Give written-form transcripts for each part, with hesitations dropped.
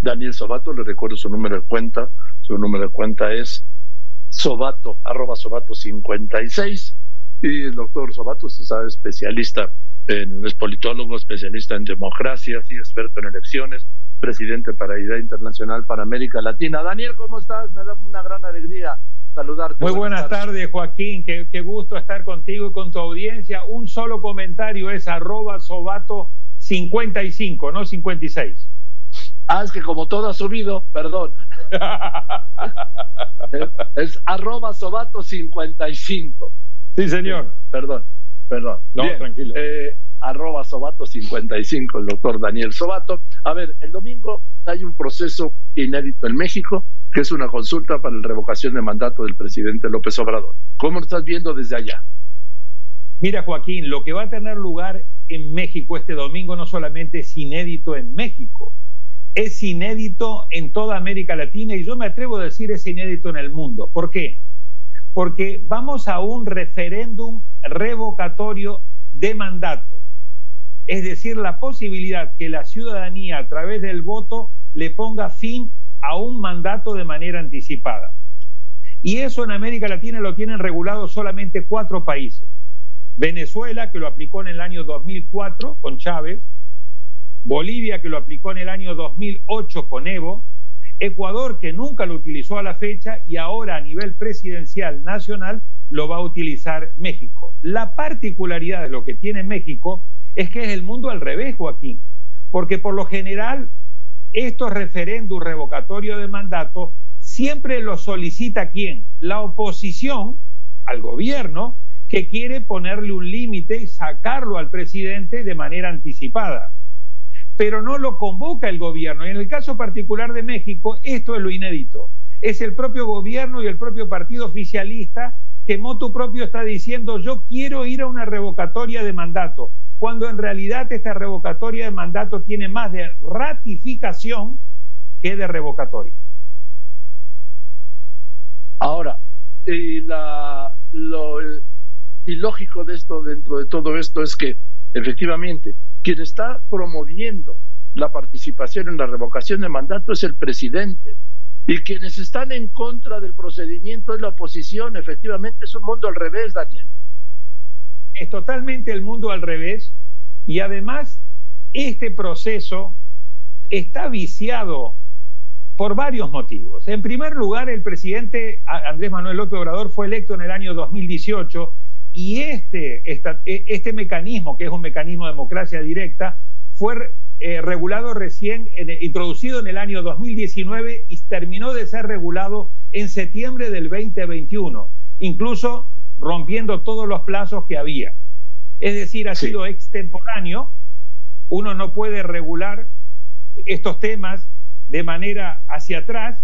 Daniel Sobato. Le recuerdo su número de cuenta. Su número de cuenta es Sobato, @Sobato56. Y el doctor Sobato, usted sabe, es politólogo, especialista en democracia, sí, experto en elecciones, presidente para Idea Internacional para América Latina. Daniel, ¿cómo estás? Me da una gran alegría saludarte. Muy buenas tardes, Joaquín. Qué gusto estar contigo y con tu audiencia. Un solo comentario es @Sobato55, no 56. Es que como todo ha subido, perdón. Es @Sobato55. Sí, señor. Perdón. No, bien, tranquilo. @Sobato55, el doctor Daniel Sobato. A ver, el domingo hay un proceso inédito en México, que es una consulta para la revocación de mandato del presidente López Obrador. ¿Cómo lo estás viendo desde allá? Mira, Joaquín, lo que va a tener lugar en México este domingo no solamente es inédito en México, es inédito en toda América Latina y yo me atrevo a decir es inédito en el mundo. ¿Por qué? Porque vamos a un referéndum revocatorio de mandato. Es decir, la posibilidad que la ciudadanía a través del voto le ponga fin a un mandato de manera anticipada. Y eso en América Latina lo tienen regulado solamente 4 países. Venezuela, que lo aplicó en el año 2004 con Chávez. Bolivia, que lo aplicó en el año 2008 con Evo. Ecuador, que nunca lo utilizó a la fecha y ahora a nivel presidencial nacional lo va a utilizar México. La particularidad de lo que tiene México es que es el mundo al revés, Joaquín, porque por lo general estos referéndums revocatorios de mandato siempre los solicita ¿quién? La oposición al gobierno, que quiere ponerle un límite y sacarlo al presidente de manera anticipada. Pero no lo convoca el gobierno. Y en el caso particular de México, esto es lo inédito. Es el propio gobierno y el propio partido oficialista que motu propio está diciendo yo quiero ir a una revocatoria de mandato, cuando en realidad esta revocatoria de mandato tiene más de ratificación que de revocatoria. Ahora, lo ilógico de esto, dentro de todo esto, es que efectivamente quien está promoviendo la participación en la revocación de mandato es el presidente, y quienes están en contra del procedimiento es la oposición. Efectivamente es un mundo al revés, Daniel. Es totalmente el mundo al revés, y además este proceso está viciado por varios motivos. En primer lugar, el presidente Andrés Manuel López Obrador fue electo en el año 2018 y este mecanismo, que es un mecanismo de democracia directa, fue regulado recién, introducido en el año 2019 y terminó de ser regulado en septiembre del 2021, incluso rompiendo todos los plazos que había. Es decir, ha sido extemporáneo. Uno no puede regular estos temas de manera hacia atrás,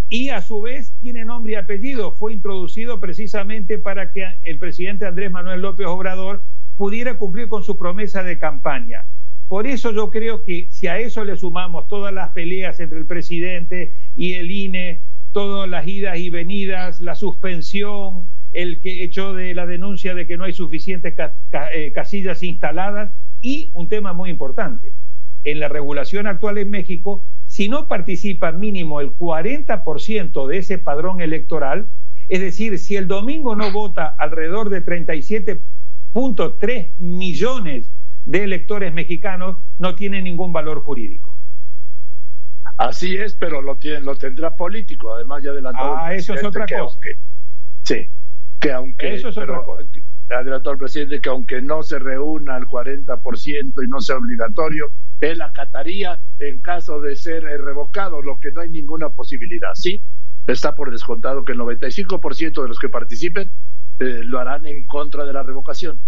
y a su vez tiene nombre y apellido. Fue introducido precisamente para que el presidente Andrés Manuel López Obrador pudiera cumplir con su promesa de campaña. Por eso yo creo que si a eso le sumamos todas las peleas entre el presidente y el INE, todas las idas y venidas, la suspensión, el que echó de la denuncia de que no hay suficientes casillas instaladas, y un tema muy importante, en la regulación actual en México, si no participa mínimo el 40% de ese padrón electoral, es decir, si el domingo no vota alrededor de 37.3 millones de electores mexicanos, no tiene ningún valor jurídico. Así es, pero lo tendrá político. Además, ya adelantó. Eso es otra cosa. Eso es otra cosa. Adelantó el presidente que aunque no se reúna el 40% y no sea obligatorio, él acataría en caso de ser revocado, lo que no hay ninguna posibilidad. Sí, está por descontado que el 95% de los que participen lo harán en contra de la revocación.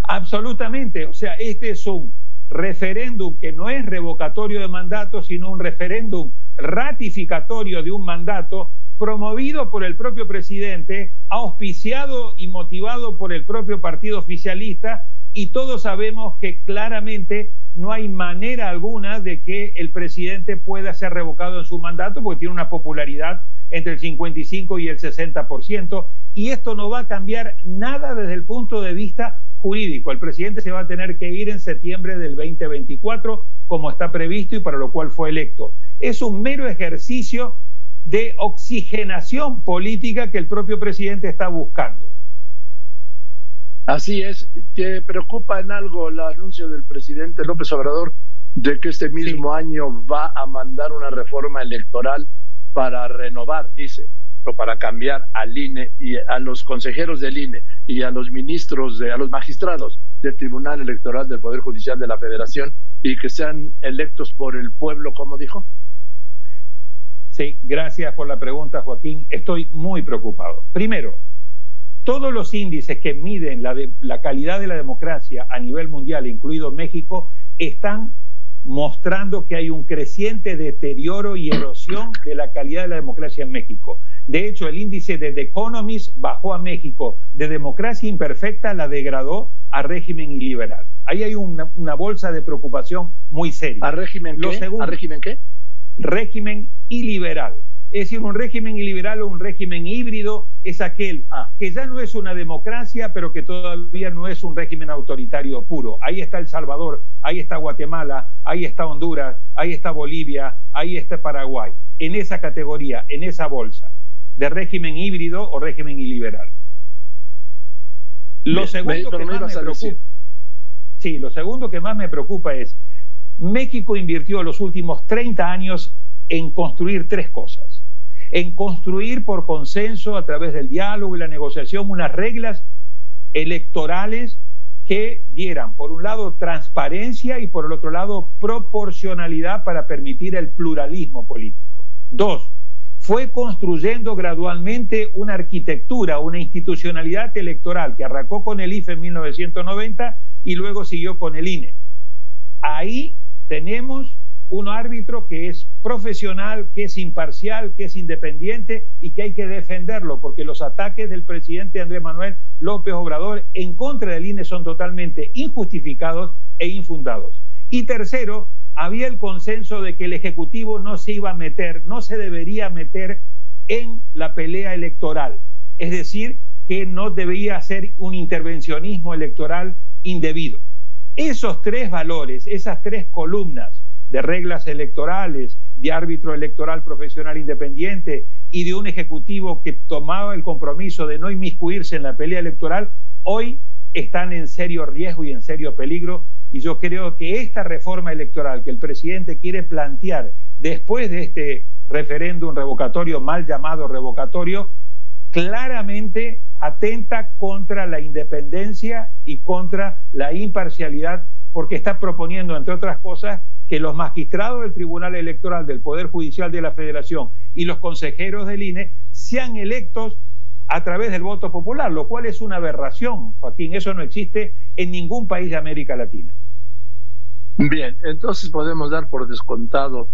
Absolutamente. O sea, este es un referéndum que no es revocatorio de mandato, sino un referéndum ratificatorio de un mandato promovido por el propio presidente, auspiciado y motivado por el propio partido oficialista, y todos sabemos que claramente no hay manera alguna de que el presidente pueda ser revocado en su mandato, porque tiene una popularidad entre el 55 y el 60%, y esto no va a cambiar nada desde el punto de vista jurídico. El presidente se va a tener que ir en septiembre del 2024, como está previsto y para lo cual fue electo. Es un mero ejercicio de oxigenación política que el propio presidente está buscando. Así es. ¿Te preocupa en algo el anuncio del presidente López Obrador de que este mismo año va a mandar una reforma electoral para renovar, dice, o para cambiar al INE y a los consejeros del INE y a los ministros, a los magistrados del Tribunal Electoral del Poder Judicial de la Federación y que sean electos por el pueblo, como dijo? Sí, gracias por la pregunta, Joaquín. Estoy muy preocupado. Primero, todos los índices que miden la calidad de la democracia a nivel mundial, incluido México, están mostrando que hay un creciente deterioro y erosión de la calidad de la democracia en México. De hecho, el índice de The Economist bajó a México de democracia imperfecta, la degradó a régimen iliberal. Ahí hay una bolsa de preocupación muy seria. ¿A régimen qué? ¿A régimen qué? Régimen iliberal. Es decir, un régimen iliberal o un régimen híbrido es aquel que ya no es una democracia, pero que todavía no es un régimen autoritario puro. Ahí está El Salvador, ahí está Guatemala, ahí está Honduras, ahí está Bolivia, ahí está Paraguay. En esa categoría, en esa bolsa de régimen híbrido o régimen iliberal. Lo segundo que más me preocupa, sí, lo segundo que más me preocupa es México invirtió los últimos 30 años en construir tres cosas. En construir por consenso a través del diálogo y la negociación unas reglas electorales que dieran, por un lado, transparencia y por el otro lado, proporcionalidad para permitir el pluralismo político. Dos, fue construyendo gradualmente una arquitectura, una institucionalidad electoral que arrancó con el IFE en 1990 y luego siguió con el INE. Ahí tenemos un árbitro que es profesional, que es imparcial, que es independiente y que hay que defenderlo porque los ataques del presidente Andrés Manuel López Obrador en contra del INE son totalmente injustificados e infundados. Y tercero, había el consenso de que el Ejecutivo no se iba a meter, no se debería meter en la pelea electoral. Es decir, que no debía hacer un intervencionismo electoral indebido. Esos tres valores, esas tres columnas de reglas electorales, de árbitro electoral profesional independiente y de un ejecutivo que tomaba el compromiso de no inmiscuirse en la pelea electoral, hoy están en serio riesgo y en serio peligro. Y yo creo que esta reforma electoral que el presidente quiere plantear después de este referéndum revocatorio, mal llamado revocatorio, claramente atenta contra la independencia y contra la imparcialidad, porque está proponiendo, entre otras cosas, que los magistrados del Tribunal Electoral del Poder Judicial de la Federación y los consejeros del INE sean electos a través del voto popular, lo cual es una aberración, Joaquín. Eso no existe en ningún país de América Latina. Bien, entonces podemos dar por descontado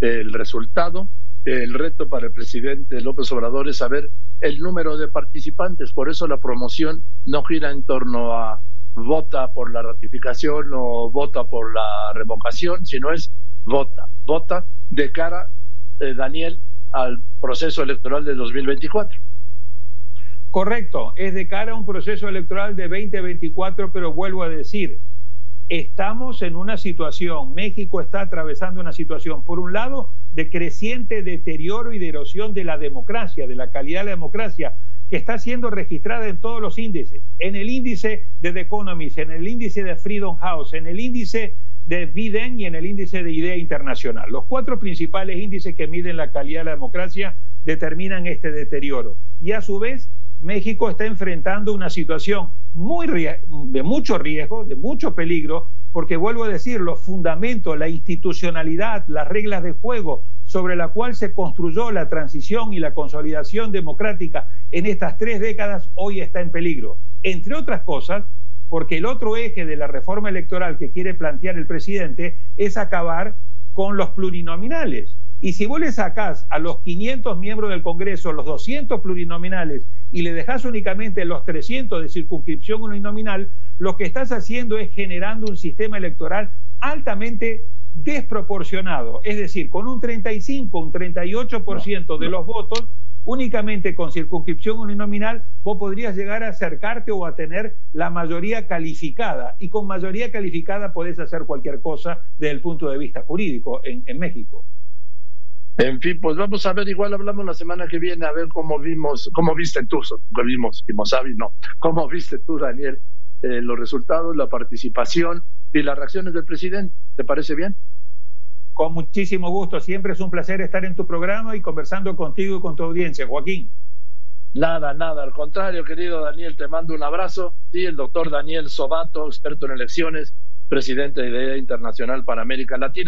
el resultado. El reto para el presidente López Obrador es saber el número de participantes. Por eso la promoción no gira en torno a vota por la ratificación o vota por la revocación, sino es vota de cara, Daniel, al proceso electoral de 2024. Correcto, es de cara a un proceso electoral de 2024, pero vuelvo a decir, estamos en una situación, México está atravesando una situación, por un lado, de creciente deterioro y de erosión de la democracia, de la calidad de la democracia, que está siendo registrada en todos los índices, en el índice de The Economist, en el índice de Freedom House, en el índice de Biden y en el índice de IDEA Internacional. Los cuatro principales índices que miden la calidad de la democracia determinan este deterioro. Y a su vez, México está enfrentando una situación de mucho riesgo, de mucho peligro, porque vuelvo a decir, los fundamentos, la institucionalidad, las reglas de juego sobre la cual se construyó la transición y la consolidación democrática en estas 3 décadas, hoy está en peligro. Entre otras cosas, porque el otro eje de la reforma electoral que quiere plantear el presidente es acabar con los plurinominales. Y si vos le sacás a los 500 miembros del Congreso los 200 plurinominales y le dejás únicamente los 300 de circunscripción uninominal, lo que estás haciendo es generando un sistema electoral altamente desproporcionado. Es decir, con un 35, un 38% de los votos, únicamente con circunscripción uninominal vos podrías llegar a acercarte o a tener la mayoría calificada, y con mayoría calificada podés hacer cualquier cosa desde el punto de vista jurídico en México. En fin, pues vamos a ver, igual hablamos la semana que viene, a ver cómo viste tú, cómo viste tú, Daniel, los resultados, la participación y las reacciones del presidente. ¿Te parece bien? Con muchísimo gusto, siempre es un placer estar en tu programa y conversando contigo y con tu audiencia, Joaquín. Nada, al contrario, querido Daniel, te mando un abrazo. Sí, el doctor Daniel Sobato, experto en elecciones, presidente de IDEA Internacional para América Latina.